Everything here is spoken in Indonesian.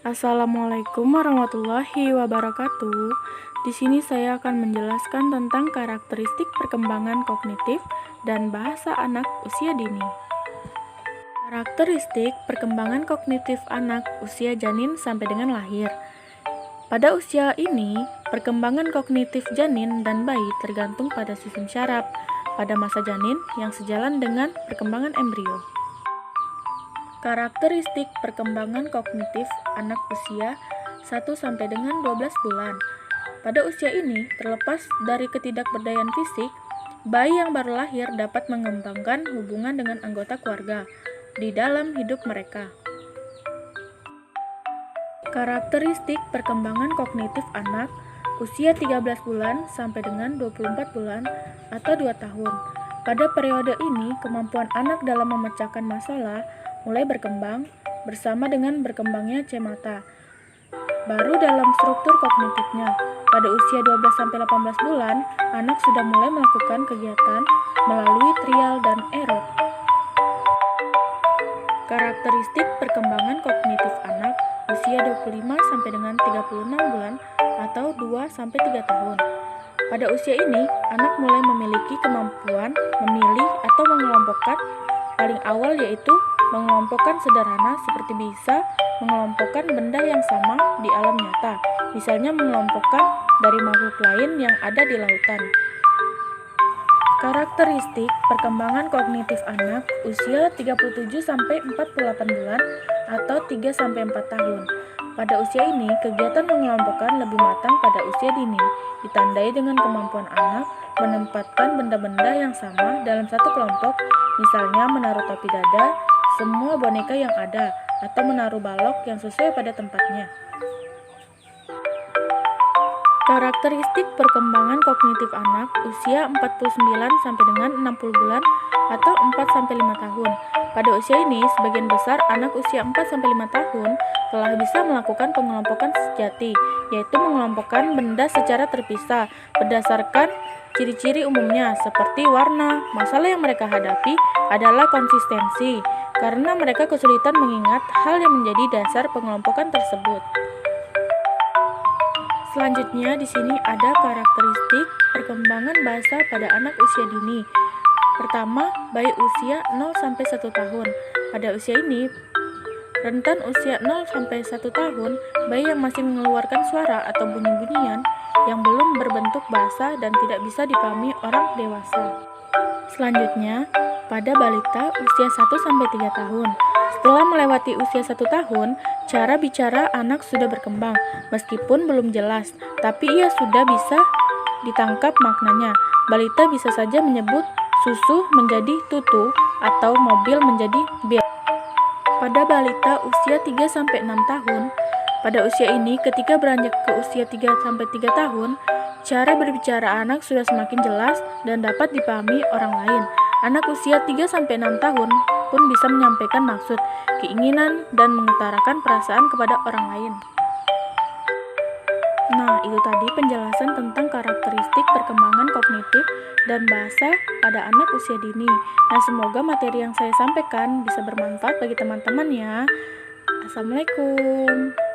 Assalamualaikum warahmatullahi wabarakatuh. Di sini saya akan menjelaskan tentang karakteristik perkembangan kognitif dan bahasa anak usia dini. Karakteristik perkembangan kognitif anak usia janin sampai dengan lahir. Pada usia ini, perkembangan kognitif janin dan bayi tergantung pada sistem syaraf pada masa janin yang sejalan dengan perkembangan embrio. Karakteristik perkembangan kognitif anak usia 1 sampai dengan 12 bulan. Pada usia ini, terlepas dari ketidakberdayaan fisik, bayi yang baru lahir dapat mengembangkan hubungan dengan anggota keluarga di dalam hidup mereka. Karakteristik perkembangan kognitif anak usia 13 bulan sampai dengan 24 bulan atau 2 tahun. Pada periode ini, kemampuan anak dalam memecahkan masalah mulai berkembang bersama dengan berkembangnya cemata. Baru dalam struktur kognitifnya, pada usia 12-18 bulan, anak sudah mulai melakukan kegiatan melalui trial dan error. Karakteristik perkembangan kognitif anak usia 25 sampai dengan 36 bulan atau 2-3 tahun. Pada usia ini, anak mulai memiliki kemampuan memilih atau mengelompokkan paling awal, yaitu mengelompokkan sederhana seperti bisa mengelompokkan benda yang sama di alam nyata, misalnya mengelompokkan dari makhluk lain yang ada di lautan. Karakteristik perkembangan kognitif anak usia 37-48 bulan atau 3-4 tahun. Pada usia ini, kegiatan mengelompokkan lebih matang pada usia dini, ditandai dengan kemampuan anak menempatkan benda-benda yang sama dalam satu kelompok, misalnya menaruh topi dada semua boneka yang ada, atau menaruh balok yang sesuai pada tempatnya. Karakteristik perkembangan kognitif anak usia 49 sampai dengan 60 bulan atau 4-5 tahun. Pada usia ini, sebagian besar anak usia 4-5 tahun telah bisa melakukan pengelompokan sejati, yaitu mengelompokkan benda secara terpisah berdasarkan ciri-ciri umumnya seperti warna. Masalah yang mereka hadapi adalah konsistensi, karena mereka kesulitan mengingat hal yang menjadi dasar pengelompokan tersebut. Selanjutnya di sini ada karakteristik perkembangan bahasa pada anak usia dini. Pertama, bayi usia 0-1 tahun. Pada usia ini, rentan usia 0-1 tahun, bayi yang masih mengeluarkan suara atau bunyi-bunyian yang belum berbentuk bahasa dan tidak bisa dipahami orang dewasa. Selanjutnya, pada balita usia 1-3 tahun. Setelah melewati usia 1 tahun, cara bicara anak sudah berkembang, meskipun belum jelas, tapi ia sudah bisa ditangkap maknanya. Balita bisa saja menyebut susu menjadi tutu atau mobil menjadi bir. Pada balita usia 3-6 tahun, pada usia ini ketika beranjak ke usia 3-3 tahun, cara berbicara anak sudah semakin jelas dan dapat dipahami orang lain. Anak usia 3-6 tahun pun bisa menyampaikan maksud, keinginan, dan mengutarakan perasaan kepada orang lain. Nah, itu tadi penjelasan tentang karakteristik perkembangan kognitif dan bahasa pada anak usia dini. Nah, semoga materi yang saya sampaikan bisa bermanfaat bagi teman-teman ya. Assalamualaikum.